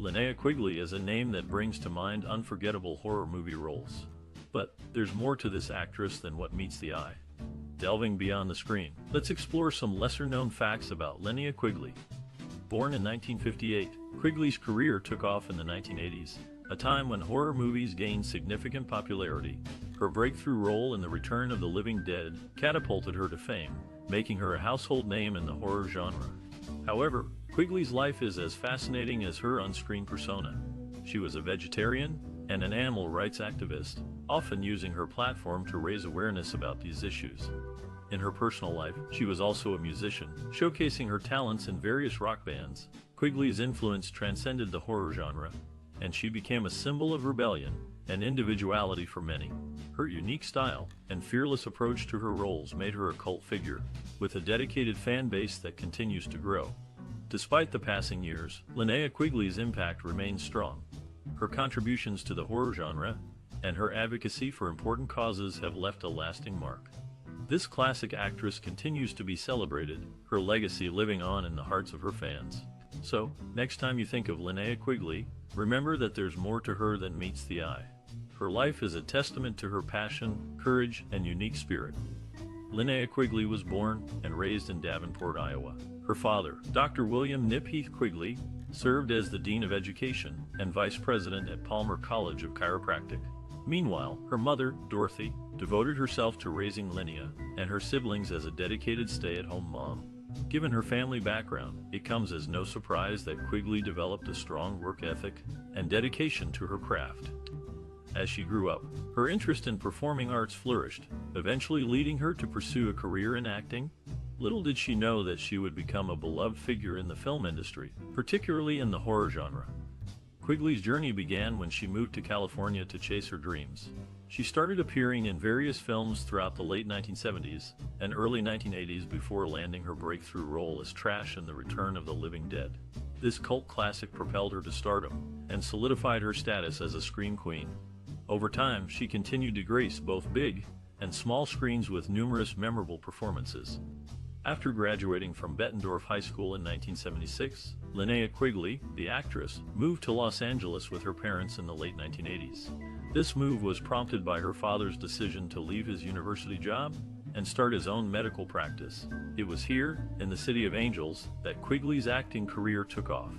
Linnea Quigley is a name that brings to mind unforgettable horror movie roles. But there's more to this actress than what meets the eye. Delving beyond the screen, let's explore some lesser-known facts about Linnea Quigley. Born in 1958, Quigley's career took off in the 1980s, a time when horror movies gained significant popularity. Her breakthrough role in The Return of the Living Dead catapulted her to fame, making her a household name in the horror genre. However, Quigley's life is as fascinating as her on-screen persona. She was a vegetarian and an animal rights activist, often using her platform to raise awareness about these issues. In her personal life, she was also a musician, showcasing her talents in various rock bands. Quigley's influence transcended the horror genre, and she became a symbol of rebellion and individuality for many. Her unique style and fearless approach to her roles made her a cult figure, with a dedicated fan base that continues to grow. Despite the passing years, Linnea Quigley's impact remains strong. Her contributions to the horror genre and her advocacy for important causes have left a lasting mark. This classic actress continues to be celebrated, her legacy living on in the hearts of her fans. So, next time you think of Linnea Quigley, remember that there's more to her than meets the eye. Her life is a testament to her passion, courage, and unique spirit. Linnea Quigley was born and raised in Davenport, Iowa. Her father, Dr. William Nip Heath Quigley, served as the Dean of Education and Vice President at Palmer College of Chiropractic. Meanwhile, her mother, Dorothy, devoted herself to raising Linnea and her siblings as a dedicated stay-at-home mom. Given her family background, it comes as no surprise that Quigley developed a strong work ethic and dedication to her craft. As she grew up, her interest in performing arts flourished, eventually leading her to pursue a career in acting. Little did she know that she would become a beloved figure in the film industry, particularly in the horror genre. Quigley's journey began when she moved to California to chase her dreams. She started appearing in various films throughout the late 1970s and early 1980s before landing her breakthrough role as Trash in The Return of the Living Dead. This cult classic propelled her to stardom and solidified her status as a scream queen. Over time, she continued to grace both big and small screens with numerous memorable performances. After graduating from Bettendorf High School in 1976, Linnea Quigley, the actress, moved to Los Angeles with her parents in the late 1980s. This move was prompted by her father's decision to leave his university job and start his own medical practice. It was here, in the City of Angels, that Quigley's acting career took off.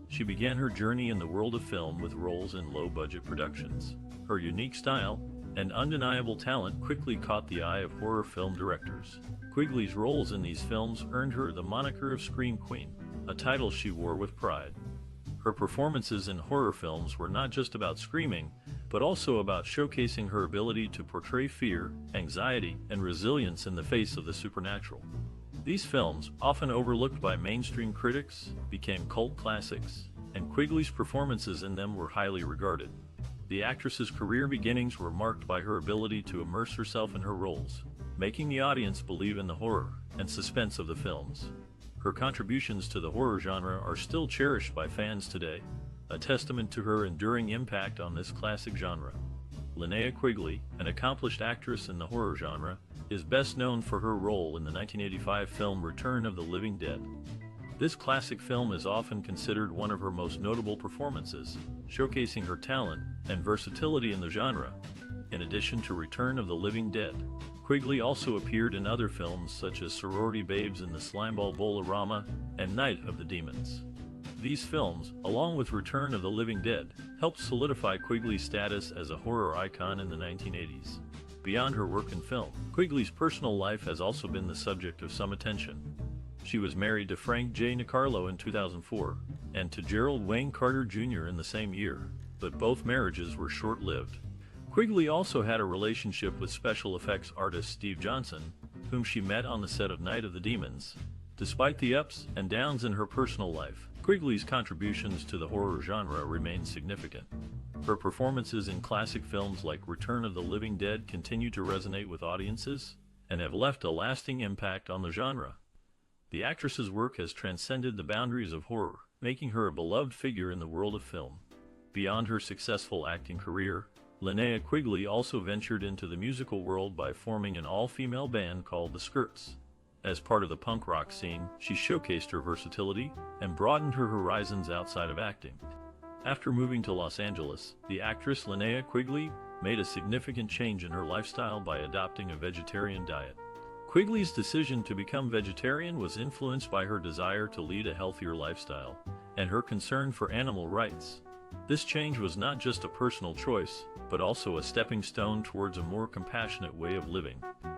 She began her journey in the world of film with roles in low-budget productions. Her unique style and undeniable talent quickly caught the eye of horror film directors. Quigley's roles in these films earned her the moniker of Scream Queen, a title she wore with pride. Her performances in horror films were not just about screaming, but also about showcasing her ability to portray fear, anxiety, and resilience in the face of the supernatural. These films, often overlooked by mainstream critics, became cult classics, and Quigley's performances in them were highly regarded. The actress's career beginnings were marked by her ability to immerse herself in her roles, making the audience believe in the horror and suspense of the films. Her contributions to the horror genre are still cherished by fans today, a testament to her enduring impact on this classic genre. Linnea Quigley, an accomplished actress in the horror genre, is best known for her role in the 1985 film Return of the Living Dead. This classic film is often considered one of her most notable performances, showcasing her talent and versatility in the genre. In addition to Return of the Living Dead, Quigley also appeared in other films such as Sorority Babes in the Slimeball Bowl-O-Rama and Night of the Demons. These films, along with Return of the Living Dead, helped solidify Quigley's status as a horror icon in the 1980s. Beyond her work in film, Quigley's personal life has also been the subject of some attention. She was married to Frank J. Nicarlo in 2004 and to Gerald Wayne Carter Jr. in the same year, but both marriages were short-lived. Quigley also had a relationship with special effects artist Steve Johnson, whom she met on the set of Night of the Demons. Despite the ups and downs in her personal life, Quigley's contributions to the horror genre remain significant. Her performances in classic films like Return of the Living Dead continue to resonate with audiences and have left a lasting impact on the genre. The actress's work has transcended the boundaries of horror, making her a beloved figure in the world of film. Beyond her successful acting career, Linnea Quigley also ventured into the musical world by forming an all-female band called The Skirts. As part of the punk rock scene, she showcased her versatility and broadened her horizons outside of acting. After moving to Los Angeles, the actress Linnea Quigley made a significant change in her lifestyle by adopting a vegetarian diet. Quigley's decision to become vegetarian was influenced by her desire to lead a healthier lifestyle and her concern for animal rights. This change was not just a personal choice, but also a stepping stone towards a more compassionate way of living.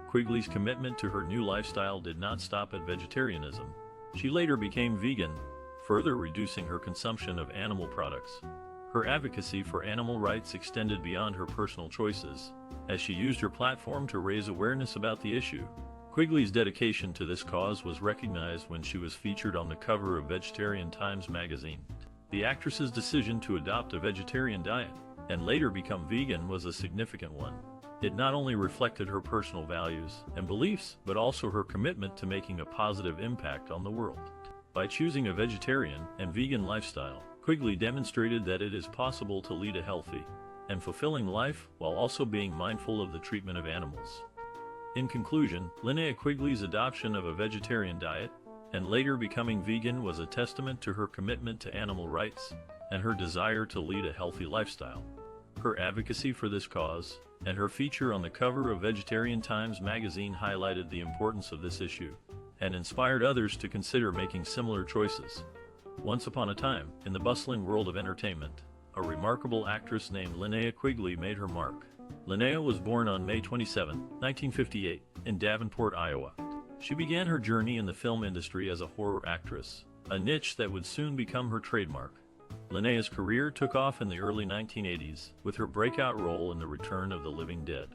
Quigley's commitment to her new lifestyle did not stop at vegetarianism. She later became vegan, further reducing her consumption of animal products. Her advocacy for animal rights extended beyond her personal choices, as she used her platform to raise awareness about the issue. Quigley's dedication to this cause was recognized when she was featured on the cover of Vegetarian Times magazine. The actress's decision to adopt a vegetarian diet and later become vegan was a significant one. It not only reflected her personal values and beliefs, but also her commitment to making a positive impact on the world. By choosing a vegetarian and vegan lifestyle, Quigley demonstrated that it is possible to lead a healthy and fulfilling life while also being mindful of the treatment of animals. In conclusion, Linnea Quigley's adoption of a vegetarian diet and later becoming vegan was a testament to her commitment to animal rights and her desire to lead a healthy lifestyle. Her advocacy for this cause and her feature on the cover of Vegetarian Times magazine highlighted the importance of this issue and inspired others to consider making similar choices. Once upon a time, in the bustling world of entertainment, a remarkable actress named Linnea Quigley made her mark. Linnea was born on May 27, 1958, in Davenport, Iowa. She began her journey in the film industry as a horror actress, a niche that would soon become her trademark. Linnea's career took off in the early 1980s with her breakout role in The Return of the Living Dead.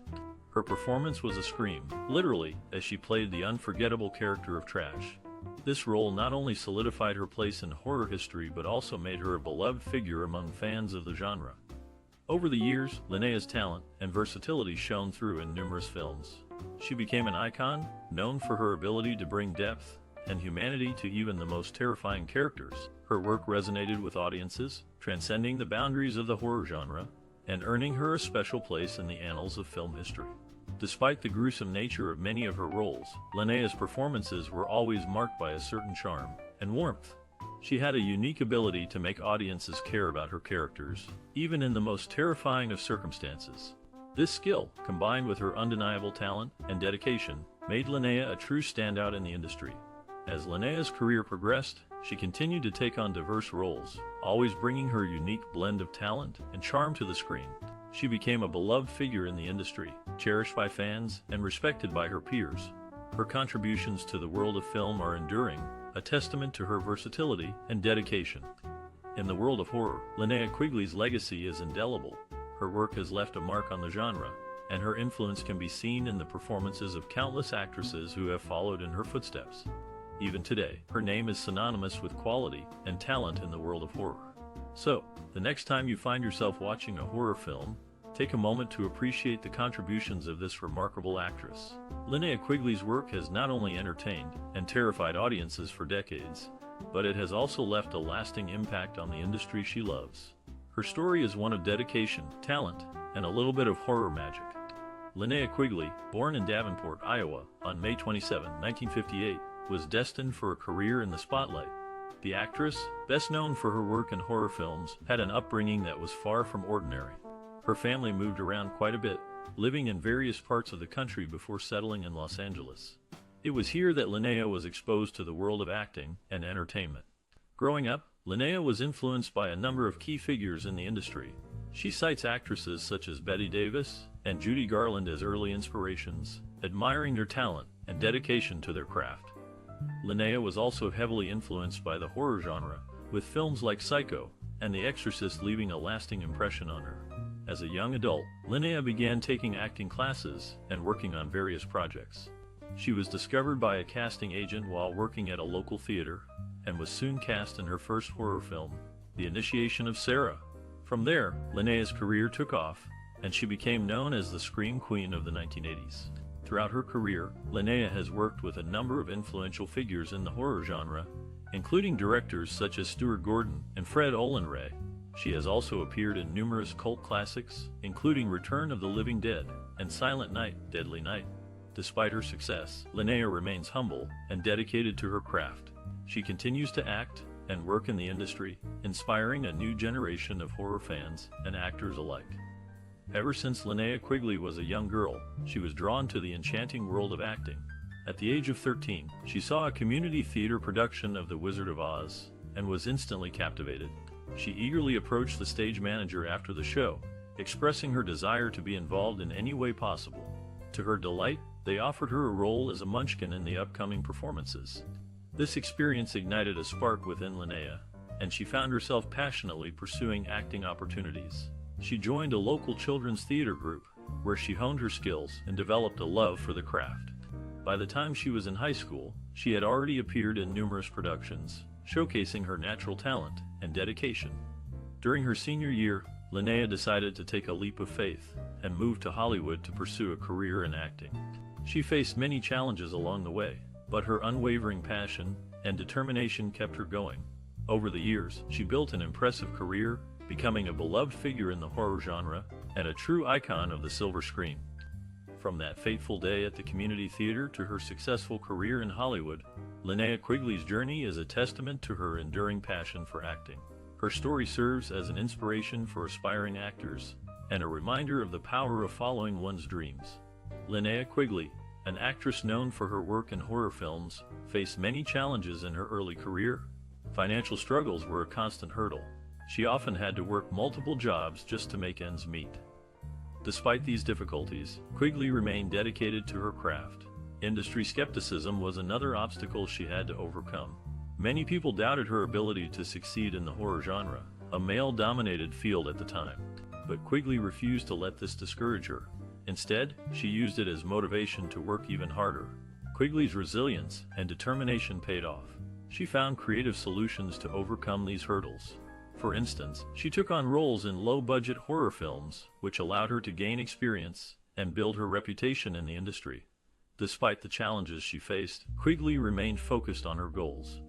Her performance was a scream, literally, as she played the unforgettable character of Trash. This role not only solidified her place in horror history but also made her a beloved figure among fans of the genre. Over the years, Linnea's talent and versatility shone through in numerous films. She became an icon, known for her ability to bring depth and humanity to even the most terrifying characters. Her work resonated with audiences, transcending the boundaries of the horror genre, and earning her a special place in the annals of film history. Despite the gruesome nature of many of her roles, Linnea's performances were always marked by a certain charm and warmth. She had a unique ability to make audiences care about her characters, even in the most terrifying of circumstances. This skill, combined with her undeniable talent and dedication, made Linnea a true standout in the industry. As Linnea's career progressed, she continued to take on diverse roles, always bringing her unique blend of talent and charm to the screen. She became a beloved figure in the industry, cherished by fans and respected by her peers. Her contributions to the world of film are enduring, a testament to her versatility and dedication. In the world of horror, Linnea Quigley's legacy is indelible. Her work has left a mark on the genre, and her influence can be seen in the performances of countless actresses who have followed in her footsteps. Even today, her name is synonymous with quality and talent in the world of horror. So, the next time you find yourself watching a horror film, take a moment to appreciate the contributions of this remarkable actress. Linnea Quigley's work has not only entertained and terrified audiences for decades, but it has also left a lasting impact on the industry she loves. Her story is one of dedication, talent, and a little bit of horror magic. Linnea Quigley, born in Davenport, Iowa, on May 27, 1958, was destined for a career in the spotlight. The actress, best known for her work in horror films, had an upbringing that was far from ordinary. Her family moved around quite a bit, living in various parts of the country before settling in Los Angeles. It was here that Linnea was exposed to the world of acting and entertainment. Growing up, Linnea was influenced by a number of key figures in the industry. She cites actresses such as Bette Davis and Judy Garland as early inspirations, admiring their talent and dedication to their craft. Linnea was also heavily influenced by the horror genre, with films like Psycho and The Exorcist leaving a lasting impression on her. As a young adult, Linnea began taking acting classes and working on various projects. She was discovered by a casting agent while working at a local theater, and was soon cast in her first horror film, The Initiation of Sarah. From there, Linnea's career took off, and she became known as the Scream Queen of the 1980s. Throughout her career, Linnea has worked with a number of influential figures in the horror genre, including directors such as Stuart Gordon and Fred Olen Ray. She has also appeared in numerous cult classics, including Return of the Living Dead and Silent Night, Deadly Night. Despite her success, Linnea remains humble and dedicated to her craft. She continues to act and work in the industry, inspiring a new generation of horror fans and actors alike. Ever since Linnea Quigley was a young girl, she was drawn to the enchanting world of acting. At the age of 13, she saw a community theater production of The Wizard of Oz and was instantly captivated. She eagerly approached the stage manager after the show, expressing her desire to be involved in any way possible. To her delight, they offered her a role as a Munchkin in the upcoming performances. This experience ignited a spark within Linnea, and she found herself passionately pursuing acting opportunities. She joined a local children's theater group, where she honed her skills and developed a love for the craft. By the time she was in high school, she had already appeared in numerous productions, showcasing her natural talent and dedication. During her senior year, Linnea decided to take a leap of faith and move to Hollywood to pursue a career in acting. She faced many challenges along the way, but her unwavering passion and determination kept her going. Over the years, she built an impressive career, becoming a beloved figure in the horror genre and a true icon of the silver screen. From that fateful day at the community theater to her successful career in Hollywood, Linnea Quigley's journey is a testament to her enduring passion for acting. Her story serves as an inspiration for aspiring actors and a reminder of the power of following one's dreams. Linnea Quigley, an actress known for her work in horror films, faced many challenges in her early career. Financial struggles were a constant hurdle. She often had to work multiple jobs just to make ends meet. Despite these difficulties, Quigley remained dedicated to her craft. Industry skepticism was another obstacle she had to overcome. Many people doubted her ability to succeed in the horror genre, a male-dominated field at the time. But Quigley refused to let this discourage her. Instead, she used it as motivation to work even harder. Quigley's resilience and determination paid off. She found creative solutions to overcome these hurdles. For instance, she took on roles in low-budget horror films, which allowed her to gain experience and build her reputation in the industry. Despite the challenges she faced, Quigley remained focused on her goals.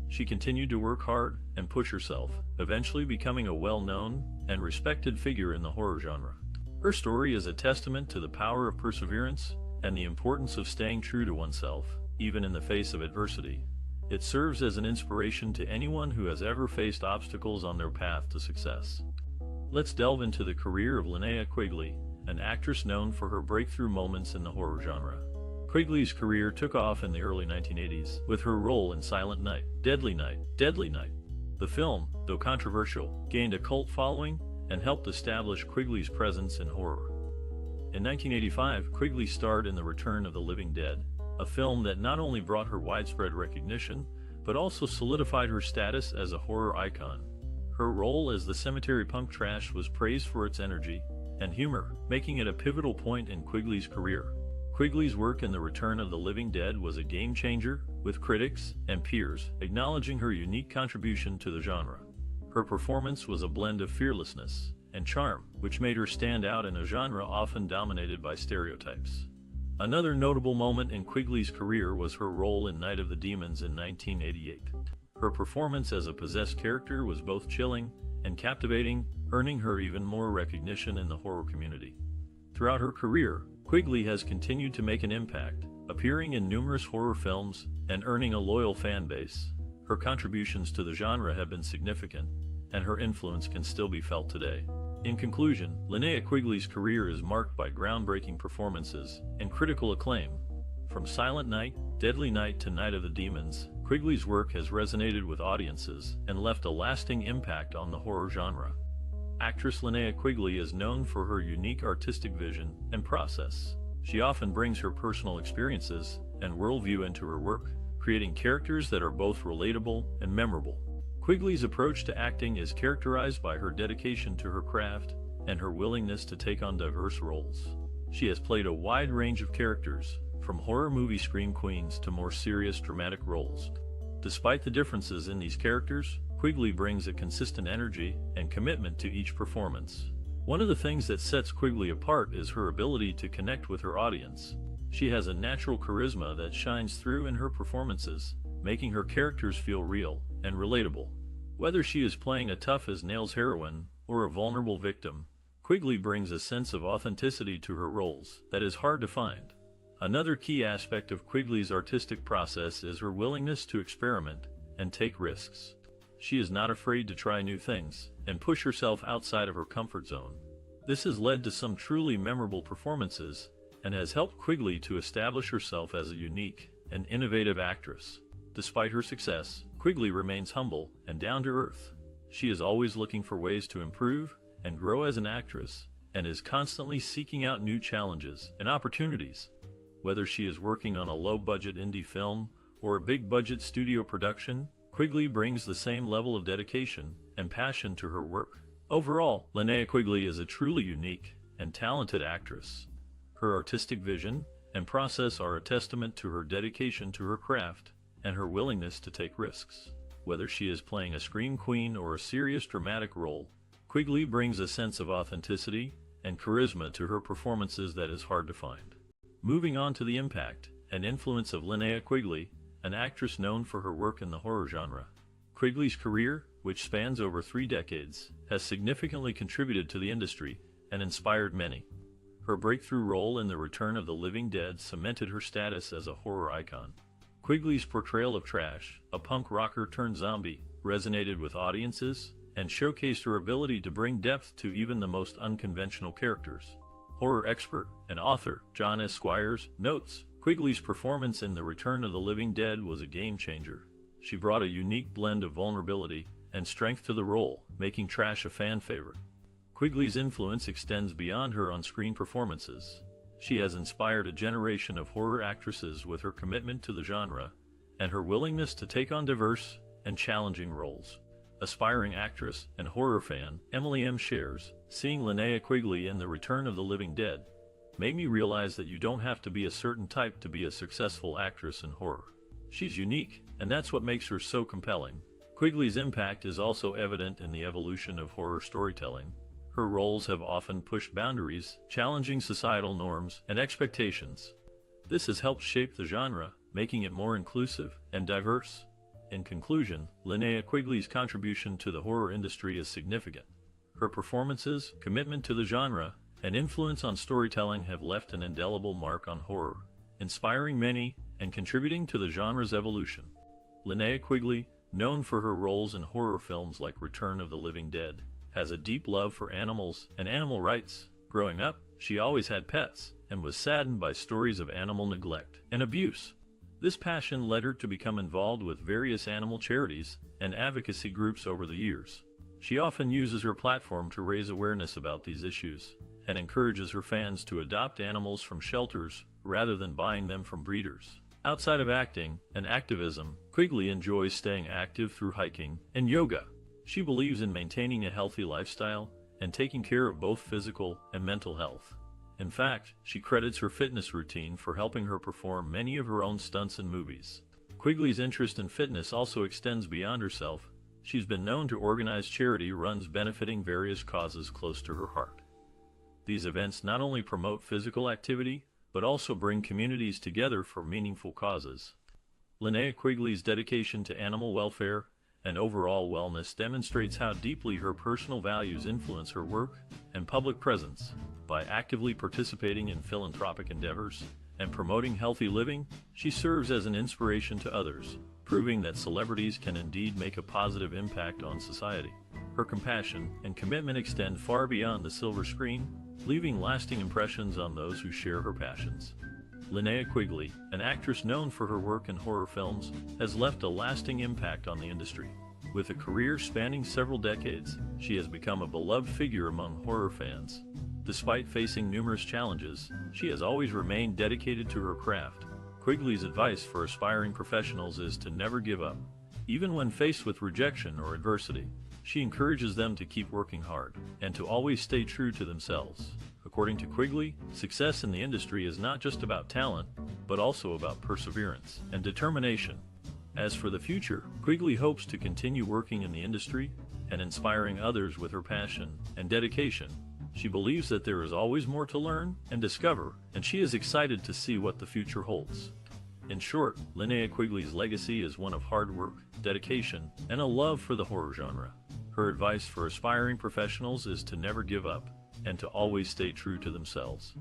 She continued to work hard and push herself, eventually becoming a well-known and respected figure in the horror genre. Her story is a testament to the power of perseverance and the importance of staying true to oneself, even in the face of adversity. It serves as an inspiration to anyone who has ever faced obstacles on their path to success. Let's delve into the career of Linnea Quigley, an actress known for her breakthrough moments in the horror genre. Quigley's career took off in the early 1980s with her role in Silent Night, Deadly Night, Deadly Night. The film, though controversial, gained a cult following and helped establish Quigley's presence in horror. In 1985, Quigley starred in The Return of the Living Dead, a film that not only brought her widespread recognition, but also solidified her status as a horror icon. Her role as the cemetery punk trash was praised for its energy and humor, making it a pivotal point in Quigley's career. Quigley's work in The Return of the Living Dead was a game changer, with critics and peers acknowledging her unique contribution to the genre. Her performance was a blend of fearlessness and charm, which made her stand out in a genre often dominated by stereotypes. Another notable moment in Quigley's career was her role in Night of the Demons in 1988. Her performance as a possessed character was both chilling and captivating, earning her even more recognition in the horror community. Throughout her career, Quigley has continued to make an impact, appearing in numerous horror films and earning a loyal fan base. Her contributions to the genre have been significant, and her influence can still be felt today. In conclusion, Linnea Quigley's career is marked by groundbreaking performances and critical acclaim. From Silent Night, Deadly Night to Night of the Demons, Quigley's work has resonated with audiences and left a lasting impact on the horror genre. Actress Linnea Quigley is known for her unique artistic vision and process. She often brings her personal experiences and worldview into her work, creating characters that are both relatable and memorable. Quigley's approach to acting is characterized by her dedication to her craft and her willingness to take on diverse roles. She has played a wide range of characters, from horror movie scream queens to more serious dramatic roles. Despite the differences in these characters, Quigley brings a consistent energy and commitment to each performance. One of the things that sets Quigley apart is her ability to connect with her audience. She has a natural charisma that shines through in her performances, making her characters feel real and relatable. Whether she is playing a tough-as-nails heroine or a vulnerable victim, Quigley brings a sense of authenticity to her roles that is hard to find. Another key aspect of Quigley's artistic process is her willingness to experiment and take risks. she is not afraid to try new things and push herself outside of her comfort zone. This has led to some truly memorable performances and has helped Quigley to establish herself as a unique and innovative actress. Despite her success, Quigley remains humble and down to earth. She is always looking for ways to improve and grow as an actress, and is constantly seeking out new challenges and opportunities. Whether she is working on a low-budget indie film or a big-budget studio production, Quigley brings the same level of dedication and passion to her work. Overall, Linnea Quigley is a truly unique and talented actress. Her artistic vision and process are a testament to her dedication to her craft and her willingness to take risks. Whether she is playing a scream queen or a serious dramatic role, Quigley brings a sense of authenticity and charisma to her performances that is hard to find. Moving on to the impact and influence of Linnea Quigley, an actress known for her work in the horror genre. Quigley's career, which spans over 3 decades, has significantly contributed to the industry and inspired many. Her breakthrough role in The Return of the Living Dead cemented her status as a horror icon. Quigley's portrayal of Trash, a punk rocker turned zombie, resonated with audiences and showcased her ability to bring depth to even the most unconventional characters. Horror expert and author John S. Squires notes, Quigley's performance in The Return of the Living Dead was a game-changer. She brought a unique blend of vulnerability and strength to the role, making Trash a fan favorite. Quigley's influence extends beyond her on-screen performances. She has inspired a generation of horror actresses with her commitment to the genre and her willingness to take on diverse and challenging roles. Aspiring actress and horror fan Emily M. shares, seeing Linnea Quigley in The Return of the Living Dead made me realize that you don't have to be a certain type to be a successful actress in horror. She's unique, and that's what makes her so compelling. Quigley's impact is also evident in the evolution of horror storytelling. Her roles have often pushed boundaries, challenging societal norms and expectations. This has helped shape the genre, making it more inclusive and diverse. In conclusion, Linnea Quigley's contribution to the horror industry is significant. Her performances, commitment to the genre, and influence on storytelling have left an indelible mark on horror, inspiring many and contributing to the genre's evolution. Linnea Quigley, known for her roles in horror films like Return of the Living Dead, has a deep love for animals and animal rights. Growing up, she always had pets and was saddened by stories of animal neglect and abuse. This passion led her to become involved with various animal charities and advocacy groups over the years. She often uses her platform to raise awareness about these issues and encourages her fans to adopt animals from shelters rather than buying them from breeders. Outside of acting and activism, Quigley enjoys staying active through hiking and yoga. She believes in maintaining a healthy lifestyle and taking care of both physical and mental health. In fact, she credits her fitness routine for helping her perform many of her own stunts in movies. Quigley's interest in fitness also extends beyond herself. She's been known to organize charity runs benefiting various causes close to her heart. These events not only promote physical activity, but also bring communities together for meaningful causes. Linnea Quigley's dedication to animal welfare and overall wellness demonstrates how deeply her personal values influence her work and public presence. By actively participating in philanthropic endeavors and promoting healthy living, she serves as an inspiration to others, proving that celebrities can indeed make a positive impact on society. Her compassion and commitment extend far beyond the silver screen, leaving lasting impressions on those who share her passions. Linnea Quigley, an actress known for her work in horror films, has left a lasting impact on the industry. With a career spanning several decades, she has become a beloved figure among horror fans. Despite facing numerous challenges, she has always remained dedicated to her craft. Quigley's advice for aspiring professionals is to never give up. Even when faced with rejection or adversity, she encourages them to keep working hard and to always stay true to themselves. According to Quigley, success in the industry is not just about talent, but also about perseverance and determination. As for the future, Quigley hopes to continue working in the industry and inspiring others with her passion and dedication. She believes that there is always more to learn and discover, and she is excited to see what the future holds. In short, Linnea Quigley's legacy is one of hard work, dedication, and a love for the horror genre. Her advice for aspiring professionals is to never give up and to always stay true to themselves.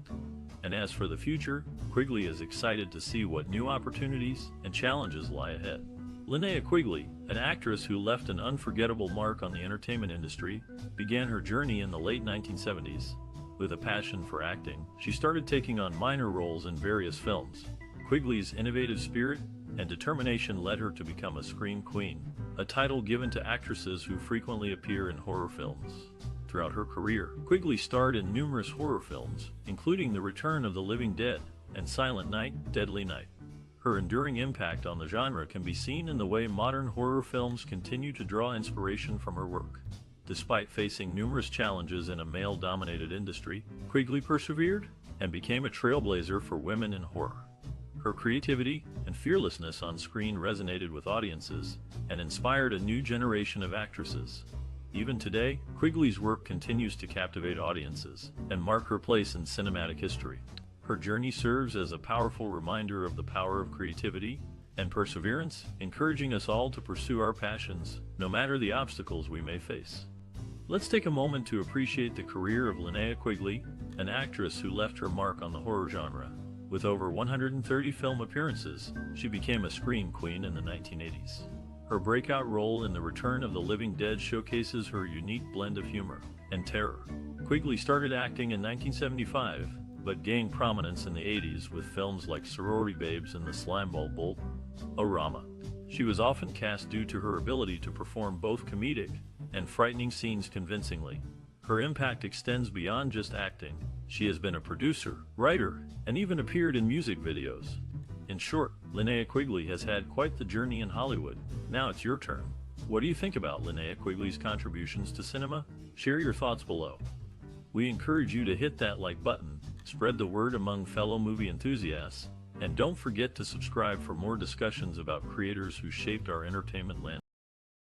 And as for the future, Quigley is excited to see what new opportunities and challenges lie ahead. Linnea Quigley, an actress who left an unforgettable mark on the entertainment industry, began her journey in the late 1970s. With a passion for acting, she started taking on minor roles in various films. Quigley's innovative spirit and determination led her to become a scream queen, a title given to actresses who frequently appear in horror films. Throughout her career, Quigley starred in numerous horror films, including The Return of the Living Dead and Silent Night, Deadly Night. Her enduring impact on the genre can be seen in the way modern horror films continue to draw inspiration from her work. Despite facing numerous challenges in a male-dominated industry, Quigley persevered and became a trailblazer for women in horror. Her creativity and fearlessness on screen resonated with audiences and inspired a new generation of actresses. Even today, Quigley's work continues to captivate audiences and mark her place in cinematic history. Her journey serves as a powerful reminder of the power of creativity and perseverance, encouraging us all to pursue our passions, no matter the obstacles we may face. Let's take a moment to appreciate the career of Linnea Quigley, an actress who left her mark on the horror genre. With over 130 film appearances, she became a scream queen in the 1980s. Her breakout role in The Return of the Living Dead showcases her unique blend of humor and terror. Quigley started acting in 1975, but gained prominence in the 80s with films like Sorority Babes and The Slimeball Bolt. Orama. She was often cast due to her ability to perform both comedic and frightening scenes convincingly. Her impact extends beyond just acting. She has been a producer, writer, and even appeared in music videos. In short, Linnea Quigley has had quite the journey in Hollywood. Now it's your turn. What do you think about Linnea Quigley's contributions to cinema? Share your thoughts below. We encourage you to hit that like button, spread the word among fellow movie enthusiasts, and don't forget to subscribe for more discussions about creators who shaped our entertainment landscape.